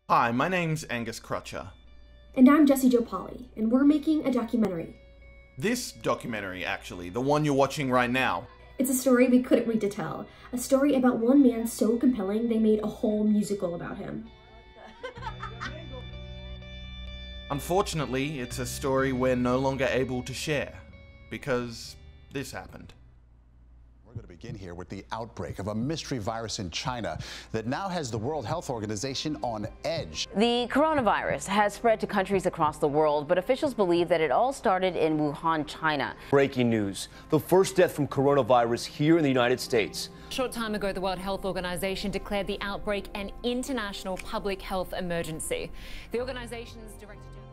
Hi, my name's Angus Crutcher. And I'm Jessie Pauley, and we're making a documentary. This documentary, actually, the one you're watching right now. It's a story we couldn't wait to tell. A story about one man so compelling they made a whole musical about him. Unfortunately, it's a story we're no longer able to share, because this happened. We're going to begin here with the outbreak of a mystery virus in China that now has the World Health Organization on edge. The coronavirus has spread to countries across the world, but officials believe that it all started in Wuhan, China. Breaking news. The first death from coronavirus here in the United States. A short time ago, the World Health Organization declared the outbreak an international public health emergency. The organization's director general...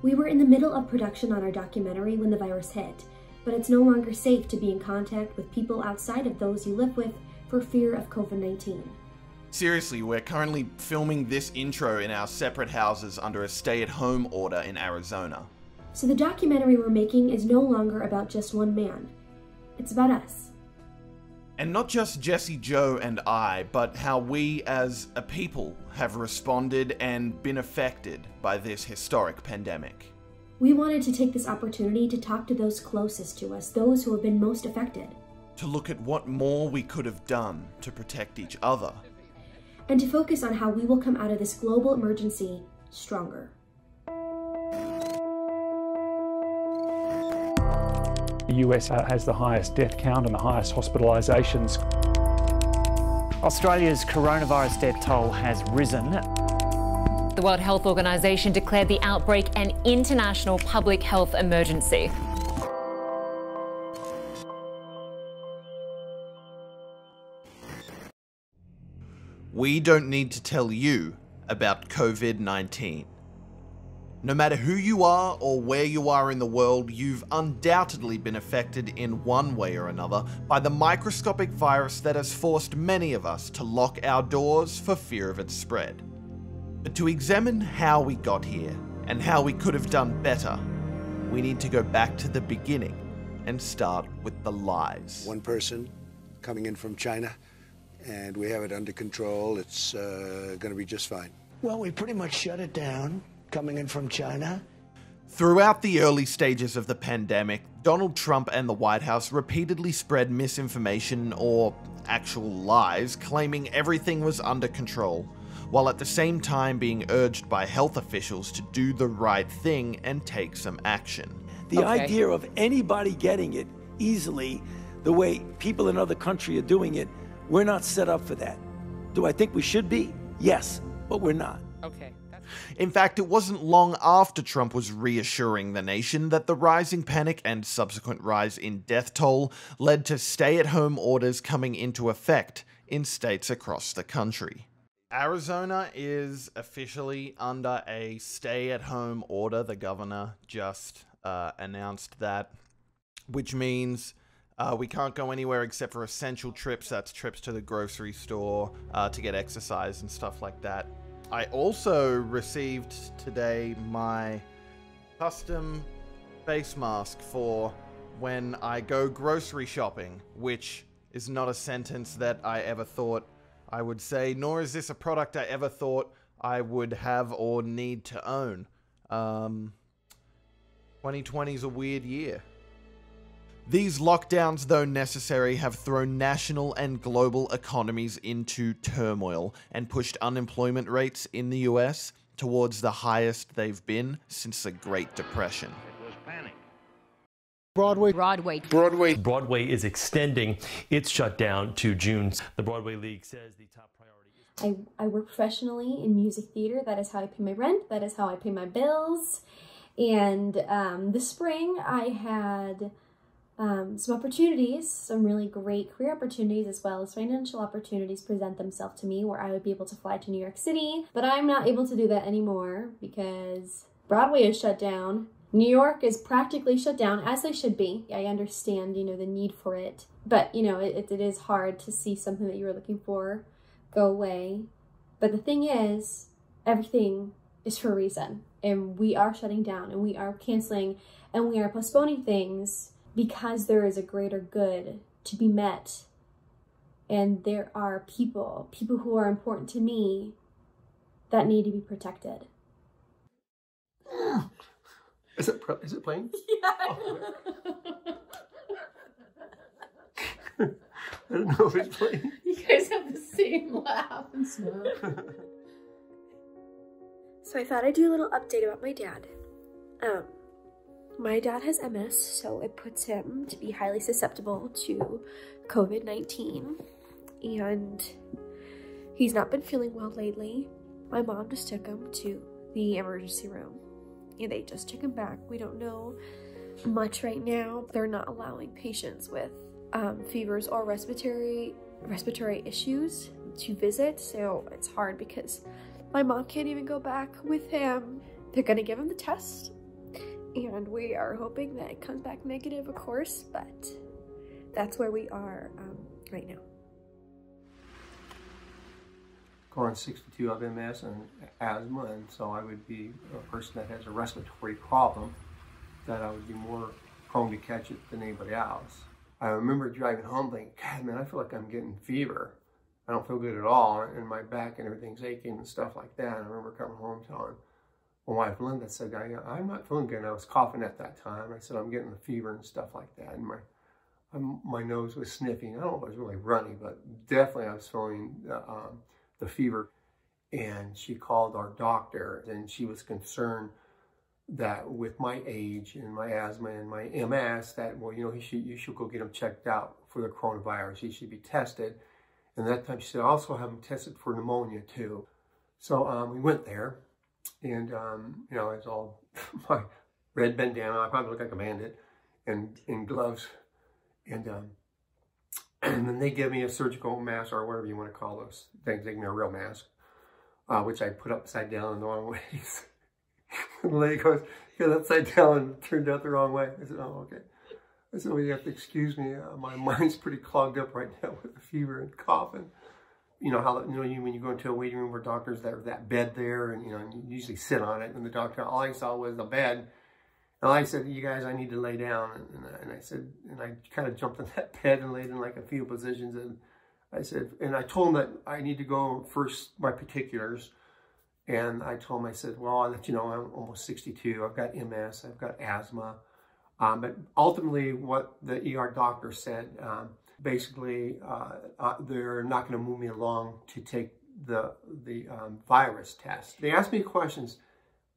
We were in the middle of production on our documentary when the virus hit. But it's no longer safe to be in contact with people outside of those you live with for fear of COVID-19. Seriously, we're currently filming this intro in our separate houses under a stay-at-home order in Arizona. So the documentary we're making is no longer about just one man. It's about us. And not just Jessie, Joe, and I, but how we as a people have responded and been affected by this historic pandemic. We wanted to take this opportunity to talk to those closest to us, those who have been most affected. To look at what more we could have done to protect each other. And to focus on how we will come out of this global emergency stronger. The US has the highest death count and the highest hospitalisations. Australia's coronavirus death toll has risen. The World Health Organization declared the outbreak an international public health emergency. We don't need to tell you about COVID-19. No matter who you are or where you are in the world, you've undoubtedly been affected in one way or another by the microscopic virus that has forced many of us to lock our doors for fear of its spread. But to examine how we got here and how we could have done better, we need to go back to the beginning and start with the lies. One person coming in from China, and we have it under control. It's going to be just fine. Well, we pretty much shut it down, coming in from China. Throughout the early stages of the pandemic, Donald Trump and the White House repeatedly spread misinformation or actual lies, claiming everything was under control, while at the same time being urged by health officials to do the right thing and take some action. The idea of anybody getting it easily, the way people in other countries are doing it, we're not set up for that. Do I think we should be? Yes, but we're not. Okay. In fact, it wasn't long after Trump was reassuring the nation that the rising panic and subsequent rise in death toll led to stay-at-home orders coming into effect in states across the country. Arizona is officially under a stay-at-home order. The governor just announced that, which means we can't go anywhere except for essential trips. That's trips to the grocery store, to get exercise and stuff like that. I also received today my custom face mask for when I go grocery shopping, which is not a sentence that I ever thought I would say, nor is this a product I ever thought I would have or need to own. 2020 is a weird year. These lockdowns, though necessary, have thrown national and global economies into turmoil and pushed unemployment rates in the US towards the highest they've been since the Great Depression. Broadway is extending its shutdown to June. The Broadway League says the top priority is... I work professionally in music theater. That is how I pay my rent. That is how I pay my bills. And this spring I had some opportunities, some really great career opportunities as well as financial opportunities present themselves to me where I would be able to fly to New York City. But I'm not able to do that anymore because Broadway is shut down. New York is practically shut down, as they should be. I understand, the need for it. But, it is hard to see something that you were looking for go away. But the thing is, everything is for a reason. And we are shutting down, and we are canceling, and we are postponing things because there is a greater good to be met. And there are people who are important to me that need to be protected. Is it playing? Yeah. Oh. I don't know if it's playing. You guys have the same laugh and smile. So I thought I'd do a little update about my dad. My dad has MS, so it puts him to be highly susceptible to COVID-19. And he's not been feeling well lately. My mom just took him to the emergency room. And they just took him back. We don't know much right now. They're not allowing patients with fevers or respiratory issues to visit. So it's hard because my mom can't even go back with him. They're gonna give him the test. And we are hoping that it comes back negative, of course. But that's where we are right now. Going 62 of MS and asthma, and so I would be a person that has a respiratory problem, that I would be more prone to catch it than anybody else. I remember driving home thinking, God, man, I feel like I'm getting fever. I don't feel good at all, and my back and everything's aching and stuff like that. And I remember coming home telling my wife, Linda, said, I'm not feeling good. And I was coughing at that time. I said, I'm getting the fever and stuff like that. And my nose was sniffing. I don't know if I was really runny, but definitely I was feeling the fever. And she called our doctor, and she was concerned that with my age and my asthma and my MS, that, well, you know, you should go get him checked out for the coronavirus. He should be tested. And that time she said, also have him tested for pneumonia too. So we went there, and you know, it's all my red bandana. I probably look like a bandit, and gloves, and then they give me a surgical mask, or whatever you want to call those things. They give me a real mask, which I put upside down in the wrong ways. And the lady goes, "Get upside down," and turned out the wrong way. I said, "Oh, okay." I said, "Well, you have to excuse me. My mind's pretty clogged up right now with the fever and coughing." You know how, you know, when you go into a waiting room where doctors, there's that bed there, and you know, you usually sit on it, and the doctor, all I saw was the bed. And I said, "You guys, I need to lay down." And I said, and I kind of jumped on that bed and laid in like a few positions. And I said, and I told him that I need to go first my particulars. And I told him, I said, well, I'll let you know, I'm almost 62. I've got MS, I've got asthma. But ultimately what the ER doctor said, basically, they're not going to move me along to take the virus test. They asked me questions.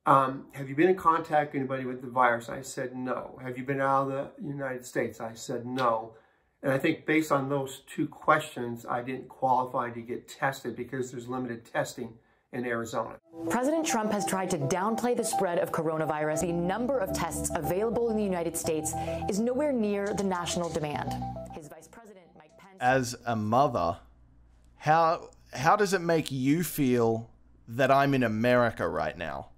Have you been in contact with anybody with the virus? I said no. Have you been out of the United States? I said no. And I think based on those two questions, I didn't qualify to get tested because there's limited testing in Arizona. President Trump has tried to downplay the spread of coronavirus. The number of tests available in the United States is nowhere near the national demand. His Vice President, Mike Pence... As a mother, how does it make you feel that I'm in America right now?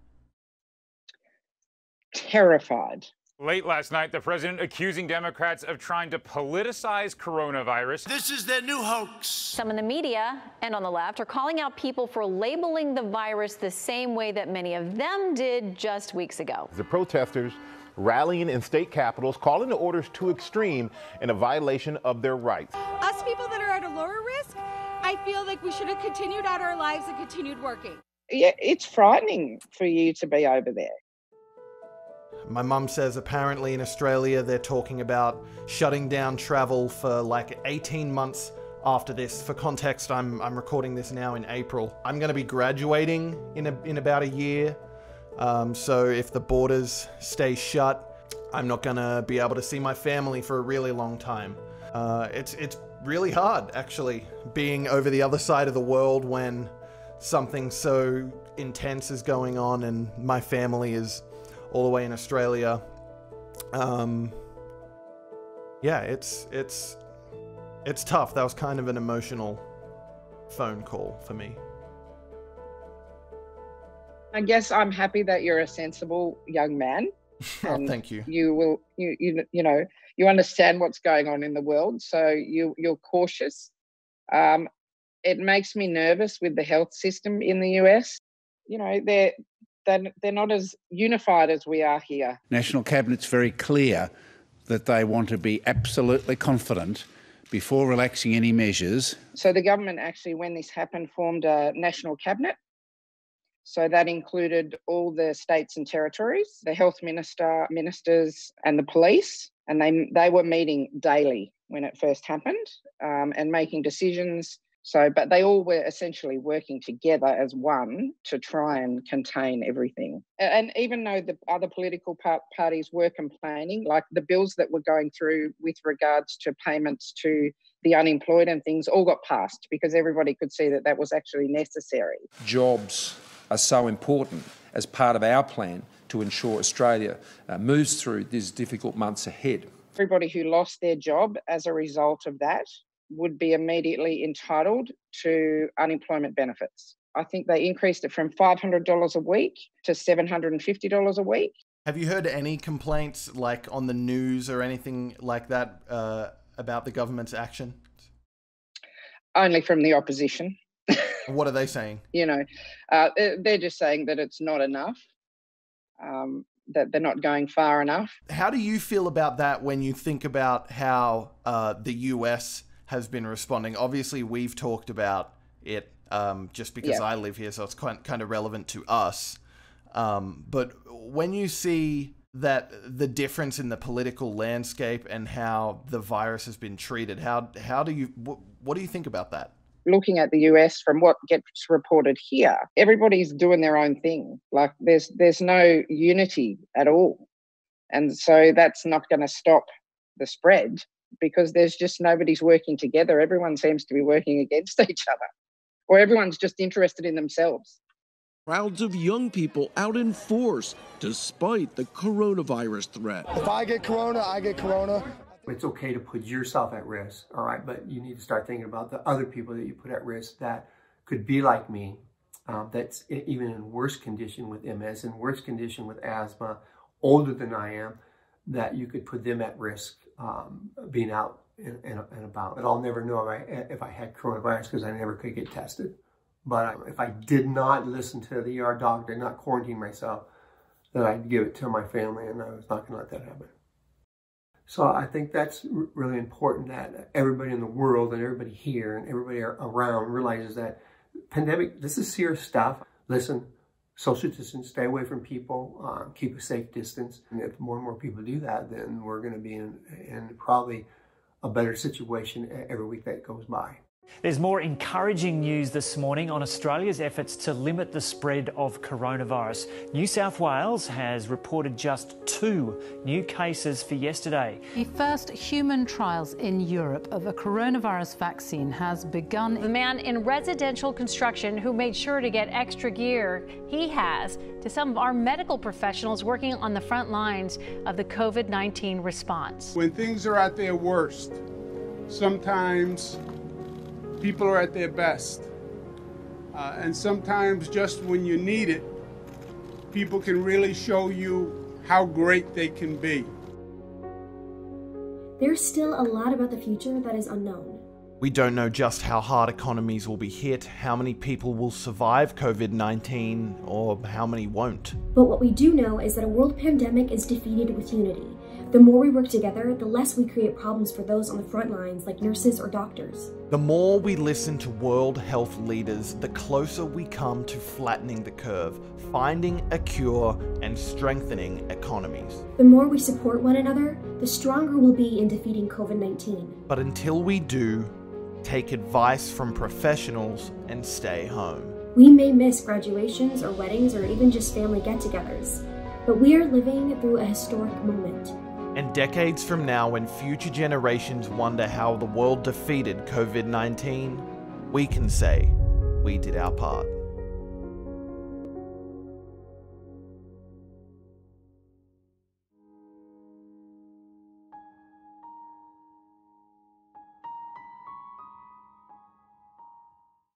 Terrified. Late last night, the president accusing Democrats of trying to politicize coronavirus. This is their new hoax. Some in the media and on the left are calling out people for labeling the virus the same way that many of them did just weeks ago. The protesters rallying in state capitals, calling the orders too extreme and a violation of their rights. Us people that are at a lower risk, I feel like we should have continued out our lives and continued working. Yeah, it's frightening for you to be over there. My mum says apparently in Australia they're talking about shutting down travel for like 18 months after this. For context, I'm recording this now in April. I'm going to be graduating in about a year. So if the borders stay shut, I'm not going to be able to see my family for a really long time. It's really hard, actually, being over the other side of the world when something so intense is going on and my family is all the way in Australia. Yeah, it's tough. That was kind of an emotional phone call for me. I guess I'm happy that you're a sensible young man. Oh, thank you. You know, you understand what's going on in the world, so you're cautious. It makes me nervous with the health system in the US. You know, they're not as unified as we are here. National Cabinet's very clear that they want to be absolutely confident before relaxing any measures. So the government actually, when this happened, formed a National Cabinet, So that included all the states and territories, the health ministers and the police, and they were meeting daily when it first happened and making decisions. But they all were essentially working together as one to try and contain everything. And even though the other political parties were complaining, like the bills that were going through with regards to payments to the unemployed and things all got passed because everybody could see that that was actually necessary. Jobs are so important as part of our plan to ensure Australia moves through these difficult months ahead. Everybody who lost their job as a result of that would be immediately entitled to unemployment benefits. I think they increased it from $500 a week to $750 a week. Have you heard any complaints, like on the news or anything like that, about the government's action? Only from the opposition. What are they saying? They're just saying that it's not enough, that they're not going far enough. How do you feel about that when you think about how the US has been responding? Obviously, we've talked about it just because I live here, so it's kind of relevant to us. But when you see that the difference in the political landscape and how the virus has been treated, what do you think about that? Looking at the US from what gets reported here, everybody's doing their own thing. Like there's no unity at all. And so that's not going to stop the spread because there's just nobody's working together. Everyone seems to be working against each other, or everyone's just interested in themselves. Crowds of young people out in force despite the coronavirus threat. If I get corona, I get corona. It's okay to put yourself at risk, all right? But you need to start thinking about the other people that you put at risk that could be like me, that's even in worse condition with MS, in worse condition with asthma, older than I am, that you could put them at risk being out and about. But I'll never know if I had coronavirus because I never could get tested. But if I did not listen to the ER doctor, not quarantine myself, then I'd give it to my family, and I was not going to let that happen. So I think that's really important that everybody in the world and everybody here and everybody around realizes that pandemic, this is serious stuff. Listen, social distance, stay away from people, keep a safe distance. And if more and more people do that, then we're going to be in probably a better situation every week that goes by. There's more encouraging news this morning on Australia's efforts to limit the spread of coronavirus. New South Wales has reported just 2 new cases for yesterday. The first human trials in Europe of a coronavirus vaccine has begun. The man in residential construction who made sure to get extra gear he has to some of our medical professionals working on the front lines of the COVID-19 response. When things are at their worst, sometimes people are at their best. And sometimes just when you need it, people can really show you how great they can be. There's still a lot about the future that is unknown. We don't know just how hard economies will be hit, how many people will survive COVID-19, or how many won't. But what we do know is that a world pandemic is defeated with unity. The more we work together, the less we create problems for those on the front lines, like nurses or doctors. The more we listen to world health leaders, the closer we come to flattening the curve, finding a cure, and strengthening economies. The more we support one another, the stronger we'll be in defeating COVID-19. But until we do, take advice from professionals and stay home. We may miss graduations or weddings or even just family get-togethers, but we are living through a historic moment. And decades from now, when future generations wonder how the world defeated COVID-19, we can say we did our part.